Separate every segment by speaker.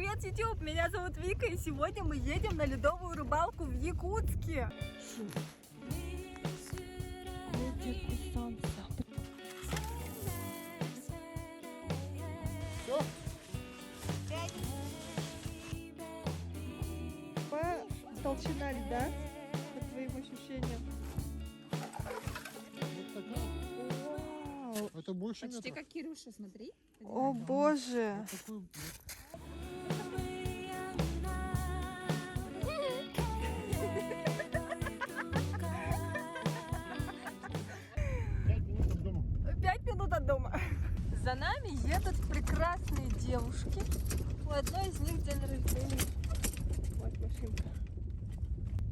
Speaker 1: Привет, YouTube! Меня зовут Вика, и сегодня мы едем на ледовую рыбалку в Якутске.
Speaker 2: Все?
Speaker 1: Толщина льда, по твоим ощущениям.
Speaker 2: Вот такая.
Speaker 1: Вау.
Speaker 2: Это больше
Speaker 3: Почти
Speaker 2: метра.
Speaker 3: как Кирюша, смотри.
Speaker 1: О боже!
Speaker 2: Вот такую. Пять минут от дома.
Speaker 1: 5 минут от дома. За нами едут прекрасные девушки. У одной из них день рождения. Вот машинка.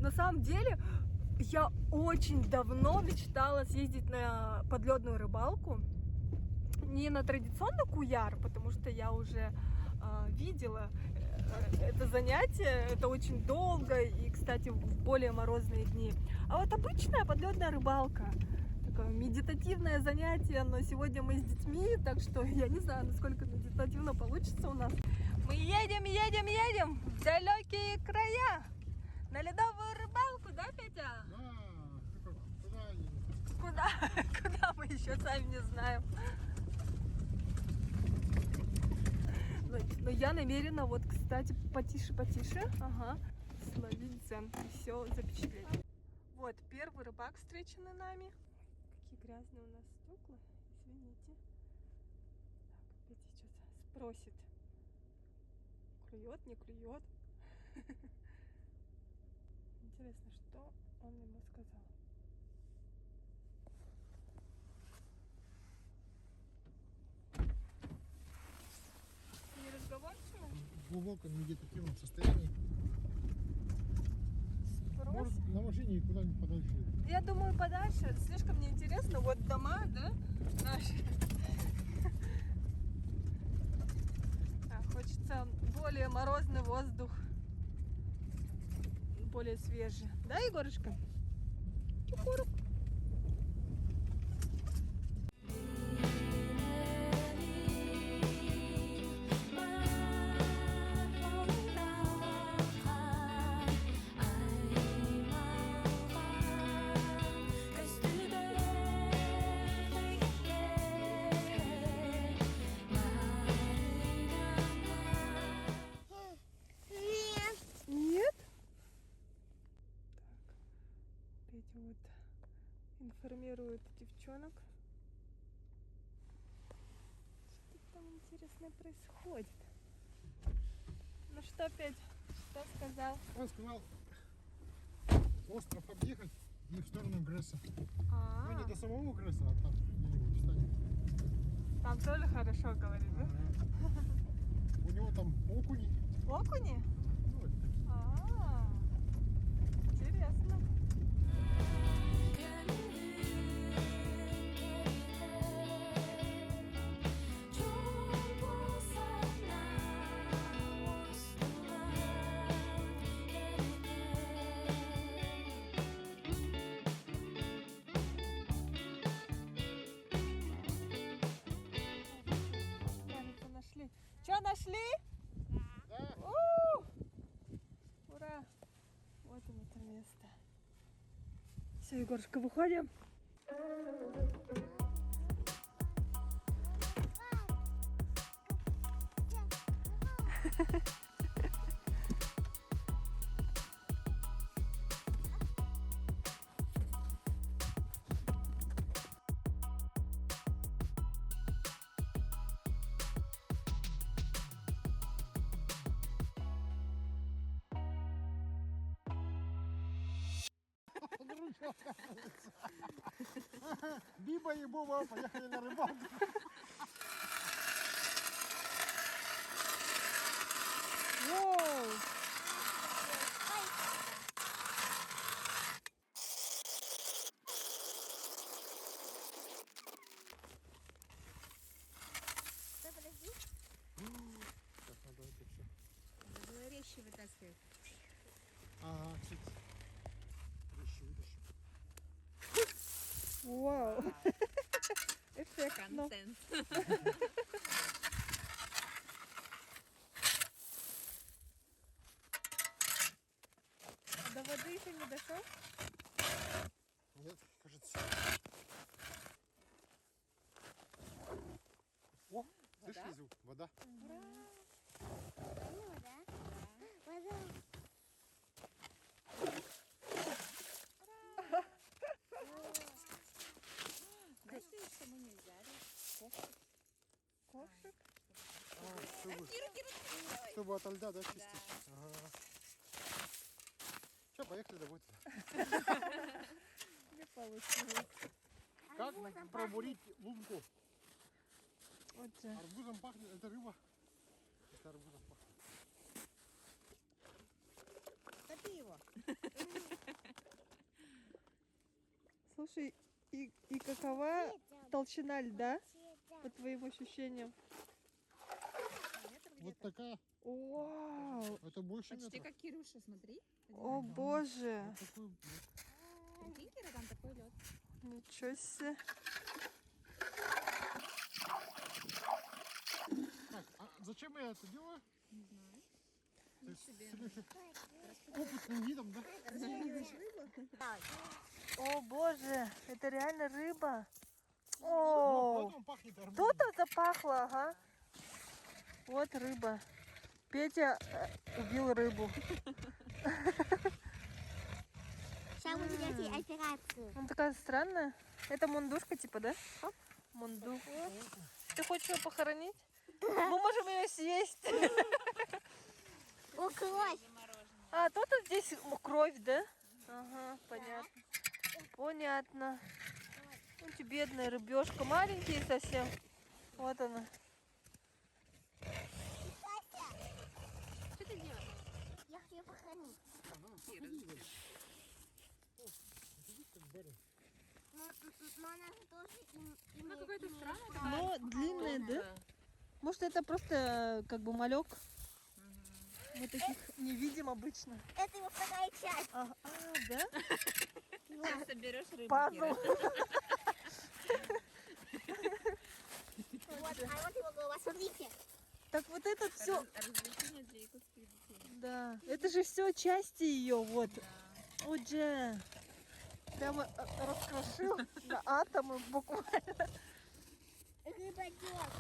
Speaker 1: На самом деле, я очень давно мечтала съездить на подледную рыбалку. Не на традиционный куяр, потому что я уже видела это занятие. Это очень долго и, кстати, в более морозные дни. А вот обычная подледная рыбалка. Такое медитативное занятие, но сегодня мы с детьми, так что я не знаю, насколько медитативно получится у нас. Мы едем в далекие края на ледовую рыбалку, да, Петя?
Speaker 2: Да, куда едем?
Speaker 1: Куда? Куда мы еще сами не знаем. Но я намерена, вот, кстати, потише, ага, словить дзен и все запечатлеть. Вот, первый рыбак, встреченный нами. Какие грязные у нас стекла, извините. Так, Петя сейчас спросит, клюет, не клюет. Интересно, что он ему сказал. Неразговорчивый?
Speaker 2: В глубоком медитативном состоянии. Может, на машине и куда-нибудь подальше.
Speaker 1: Я думаю, подальше. Слишком неинтересно. Вот дома, да, наши. Хочется более морозный воздух. Более свежий. Да, Егорушка? Чукурук. Нет? Так, Петя вот информирует девчонок. Что там интересное происходит? Ну что, Петь, что сказал?
Speaker 2: Он сказал остров объехать и в сторону Гресса. Ну, не до самого Гресса, а там где-нибудь встанет.
Speaker 1: Там тоже хорошо говорит, да?
Speaker 2: У него там окуни.
Speaker 1: Окуни?
Speaker 2: Ну, это такие.
Speaker 1: Интересно. Нашли. Что, нашли?
Speaker 2: Да.
Speaker 1: Ура! Вот оно, это место. Все, Егорушка, выходим.
Speaker 2: Биба и Боба поехали на рыбалку.
Speaker 1: Воу!
Speaker 3: Подожди.
Speaker 2: Сейчас надо это все.
Speaker 3: Надо резче вытаскивать.
Speaker 2: Ага, кстати. Вытащу.
Speaker 1: Вау! Эффектно.
Speaker 3: Контент.
Speaker 1: еще не дошел?
Speaker 2: Нет, кажется. О, слышишь звук? Вода.
Speaker 3: Вода? Вода. Да что еще мы не взяли?
Speaker 1: Ковшик?
Speaker 2: Чтобы ото льда, да, чистить? Ага. Что, поехали домой.
Speaker 1: Не получилось.
Speaker 2: Как пробурить лунку?
Speaker 1: Вот же.
Speaker 2: Арбузом пахнет, это рыба. Это арбузом пахнет.
Speaker 3: Топи его.
Speaker 1: Слушай, и какова толщина льда, по твоим ощущениям?
Speaker 3: Метр
Speaker 2: Вот
Speaker 3: где-то.
Speaker 2: такая.
Speaker 1: Вау!
Speaker 2: Это больше
Speaker 3: Почти
Speaker 2: метра.
Speaker 3: как Кирюша, смотри.
Speaker 1: О боже!
Speaker 2: Вот такой,
Speaker 3: Прикинь, Кира, там такой лед.
Speaker 1: Ничего себе!
Speaker 2: Так, а зачем я это делаю?
Speaker 3: Не знаю.
Speaker 2: Ты
Speaker 3: себе.
Speaker 2: с опытным видом, да?
Speaker 3: Размериваешь рыбу?
Speaker 1: О боже! Это реально рыба!
Speaker 2: Ну,
Speaker 1: О!
Speaker 2: поэтому пахнет арбузом.
Speaker 1: Тут запахло, ага. Вот рыба. Петя убил рыбу.
Speaker 3: Сейчас буду делать операцию.
Speaker 1: Она такая странная. Это мундушка типа, да? Мунду. Ты хочешь ее похоронить? Мы можем ее съесть.
Speaker 3: О, кровь!
Speaker 1: А, тут вот здесь кровь, да? Ага, понятно. Понятно. Ну, ты бедная рыбешка. Маленькие совсем. Вот она.
Speaker 3: Что ты делаешь? Я хочу ее похоронить.
Speaker 2: Ага, походи дальше. О, видишь, как барин.
Speaker 3: Но она же тоже
Speaker 4: Она какая-то странная.
Speaker 1: Но длинная, да? Может, это просто как бы малек? Мы таких не видим обычно.
Speaker 3: Это его вторая часть.
Speaker 1: А, да?
Speaker 4: Сейчас соберешь рыбу,
Speaker 1: Пазл.
Speaker 4: Кира.
Speaker 3: Вот, а вот его голова, смотрите.
Speaker 1: Так вот это все,
Speaker 4: Развлечение для якутских детей.
Speaker 1: да, это же все части ее, вот. Уже прямо раскрошил на атомы буквально.
Speaker 3: Рыбодёк.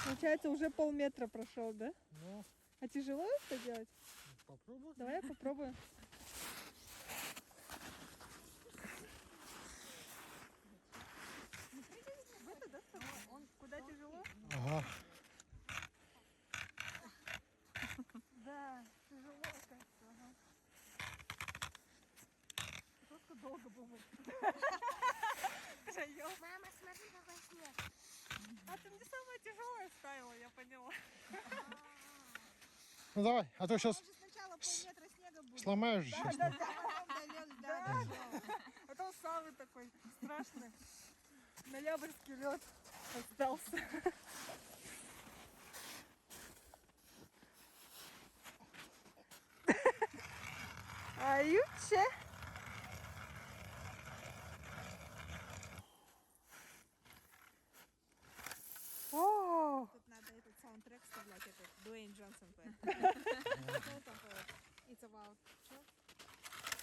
Speaker 1: Получается, уже полметра прошел, да?
Speaker 2: Ну,
Speaker 1: А тяжело это делать?
Speaker 2: попробуй.
Speaker 1: Давай я попробую. Он куда тяжело?
Speaker 2: Ага.
Speaker 1: Да, тяжело, кажется. Ага. Просто долго было.
Speaker 3: Мама, смотри, какой снег.
Speaker 1: А ты мне самое тяжелое ставила, я поняла.
Speaker 2: Ну давай, а то сейчас
Speaker 3: Уже сначала полметра снега будет.
Speaker 2: сломаешь же сейчас.
Speaker 1: Да. Это он самый такой страшный. Ноябрьский лед остался. Аютче. О,
Speaker 3: Тут надо этот саундтрек вставлять, этот Дуэйн Джонсон. Что там поет? It's about что?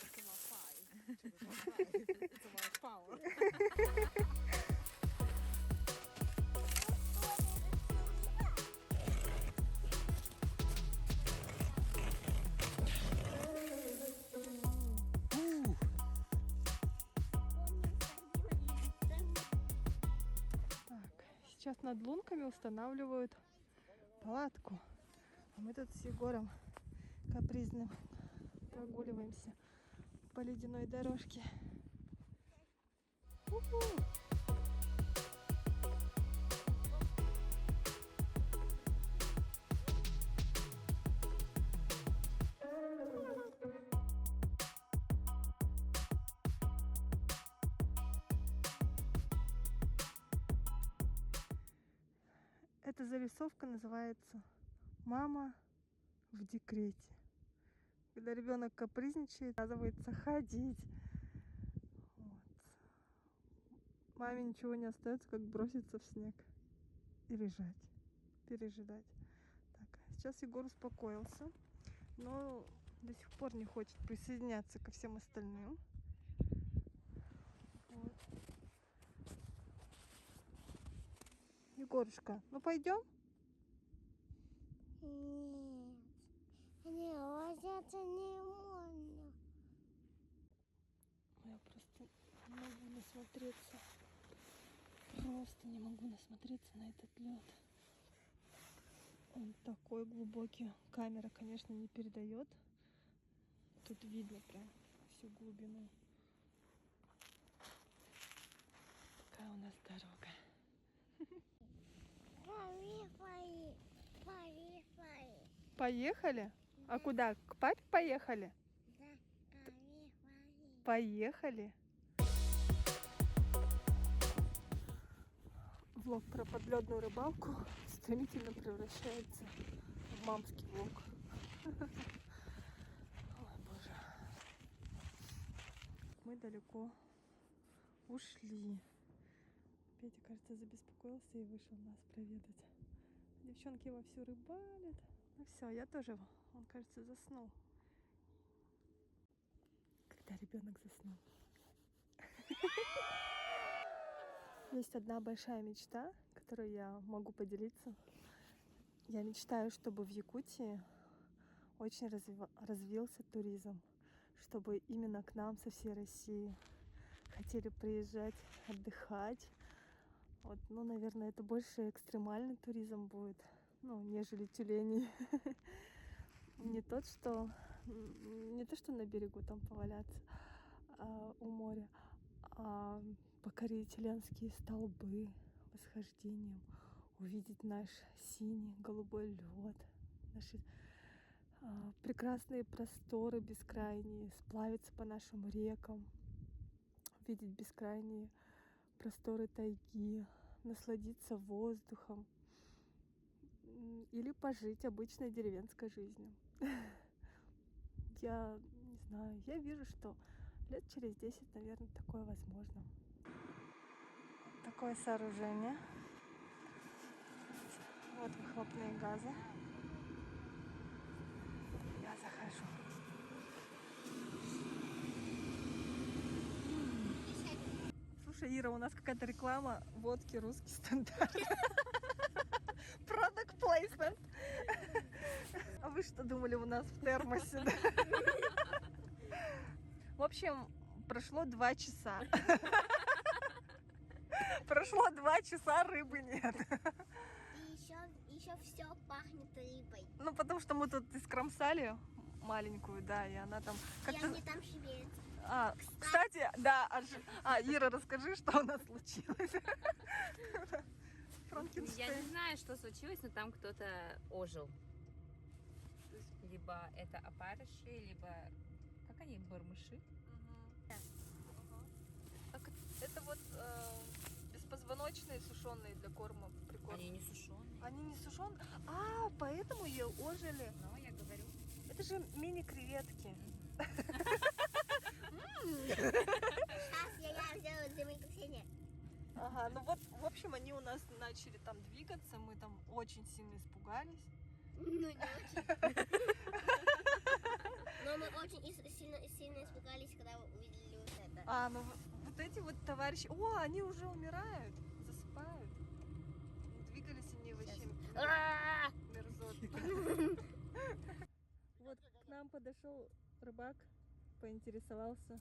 Speaker 3: It's about five. Что это about five? It's about power.
Speaker 1: так, сейчас над лунками устанавливают палатку. А мы тут с Егором капризным прогуливаемся по ледяной дорожке. У-ху. Эта зарисовка называется «Мама в декрете». Когда ребенок капризничает, отказывается ходить. Вот. Маме ничего не остается, как броситься в снег и лежать, пережидать. Так, сейчас Егор успокоился, но до сих пор не хочет присоединяться ко всем остальным. Вот. Егорушка, ну пойдем?
Speaker 5: Нет, не ложиться не можно.
Speaker 1: Я просто не могу насмотреться. Просто не могу насмотреться на этот лед. Он такой глубокий. Камера, конечно, не передает. Тут видно прям всю глубину. Какая у нас дорога.
Speaker 5: Поехали.
Speaker 1: Поехали? А куда? К папе поехали?
Speaker 5: Да, поехали.
Speaker 1: Поехали. Влог про подледную рыбалку стремительно превращается в мамский влог. Ой, боже. Мы далеко ушли. Петя, кажется, забеспокоился и вышел нас проведать. Девчонки вовсю рыбалят. Ну все, я тоже. Он, кажется, заснул. Когда ребенок заснул. Есть одна большая мечта, которой я могу поделиться. Я мечтаю, чтобы в Якутии очень развился туризм, чтобы именно к нам со всей России хотели приезжать, отдыхать. Вот, ну, наверное, это больше экстремальный туризм будет, ну, нежели тюленей. Не то, что на берегу там поваляться у моря, а покорить Ленские столбы восхождением, увидеть наш синий голубой лед, наши прекрасные просторы бескрайние, сплавиться по нашим рекам, видеть бескрайние просторы тайги, насладиться воздухом или пожить обычной деревенской жизнью. Я не знаю, я вижу, что лет через 10, наверное, такое возможно. Такое сооружение. Вот выхлопные газы. Я захожу. Слушай, Ира, у нас какая-то реклама водки «Русский стандарт». Product placement. А вы что думали, у нас в термосе? Да? В общем, прошло 2 часа. Прошло 2 часа, рыбы нет.
Speaker 5: И еще все пахнет рыбой.
Speaker 1: Ну, потому что мы тут искромсали маленькую, да, и она там
Speaker 5: И
Speaker 1: как-то...
Speaker 5: они там шевелятся.
Speaker 1: Кстати, да, Ира, расскажи, что у нас случилось.
Speaker 4: Я
Speaker 1: Франкенштейн.
Speaker 4: не знаю, что случилось, но там кто-то ожил. Либо это опарыши, либо... Как они? Бормыши?
Speaker 1: Так, это вот беспозвоночные, сушеные для корма прикорм.
Speaker 4: Они не сушеные.
Speaker 1: Они не сушеные? Поэтому ее ожили.
Speaker 4: Но я говорю.
Speaker 1: Это же мини-креветки.
Speaker 5: Сейчас я сделаю землетрясение.
Speaker 1: Ага, ну вот, в общем, они у нас начали там двигаться, мы там очень сильно испугались.
Speaker 5: Ну, не очень. Но мы очень сильно испугались, когда увидели вот это.
Speaker 1: Ну вот эти вот товарищи, они уже умирают, засыпают. Двигались они вообще мерзотно. Вот к нам подошел рыбак, поинтересовался.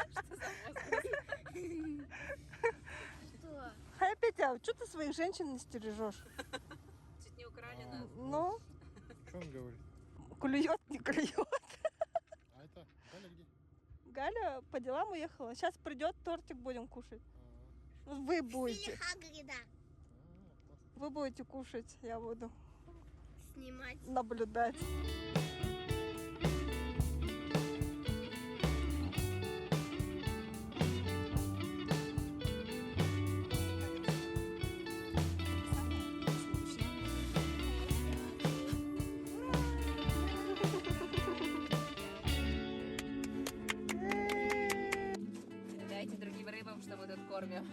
Speaker 4: Что за возраст?
Speaker 5: Что?
Speaker 1: Петя, что ты своих женщин не стережешь?
Speaker 4: Чуть не украли нас.
Speaker 1: Ну,
Speaker 2: Что он говорит?
Speaker 1: клюет, не клюет.
Speaker 2: А это Галя где?
Speaker 1: Галя по делам уехала. Сейчас придет, тортик будем кушать. Вы
Speaker 5: Или
Speaker 1: будете.
Speaker 5: Хагрида
Speaker 2: Классно.
Speaker 1: Вы будете кушать, я буду
Speaker 5: снимать.
Speaker 1: наблюдать.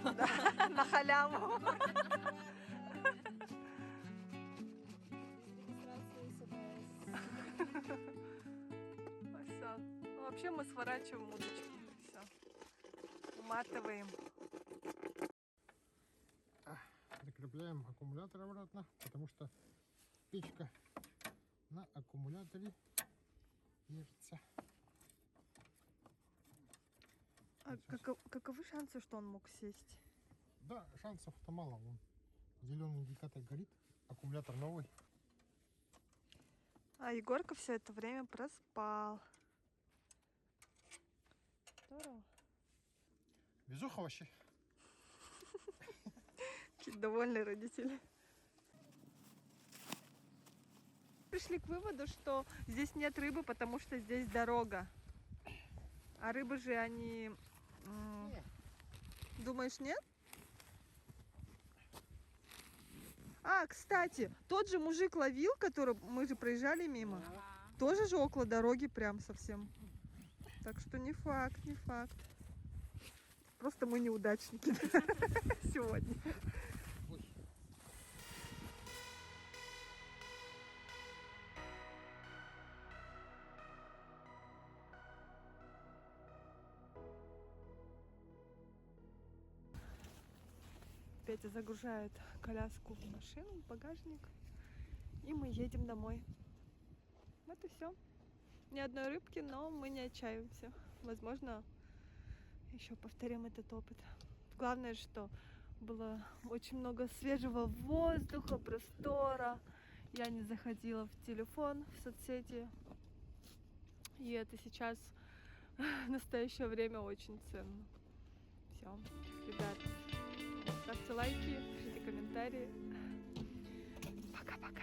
Speaker 1: Да, на халяву. Все. Ну, вообще мы сворачиваем удочки. Все. Уматываем.
Speaker 2: Закрепляем аккумулятор обратно, потому что печка на аккумуляторе держится.
Speaker 1: А каковы шансы, что он мог сесть?
Speaker 2: Да, шансов-то мало. Вон зеленый индикатор горит, аккумулятор новый.
Speaker 1: А Егорка все это время проспал. Здорово.
Speaker 2: Везуха вообще.
Speaker 1: Какие довольные родители. Пришли к выводу, что здесь нет рыбы, потому что здесь дорога. А рыбы же они... Думаешь, нет? А, кстати, тот же мужик ловил, который мы же проезжали мимо. Тоже же около дороги прям совсем. Так что не факт, не факт. Просто мы неудачники сегодня. Петя загружает коляску в машину, в багажник. И мы едем домой. Вот и все. Ни одной рыбки, но мы не отчаиваемся. Возможно, еще повторим этот опыт. Главное, что было очень много свежего воздуха, простора. Я не заходила в телефон, в соцсети. И это сейчас в настоящее время очень ценно. Все, ребят, ставьте лайки, пишите комментарии. Пока-пока.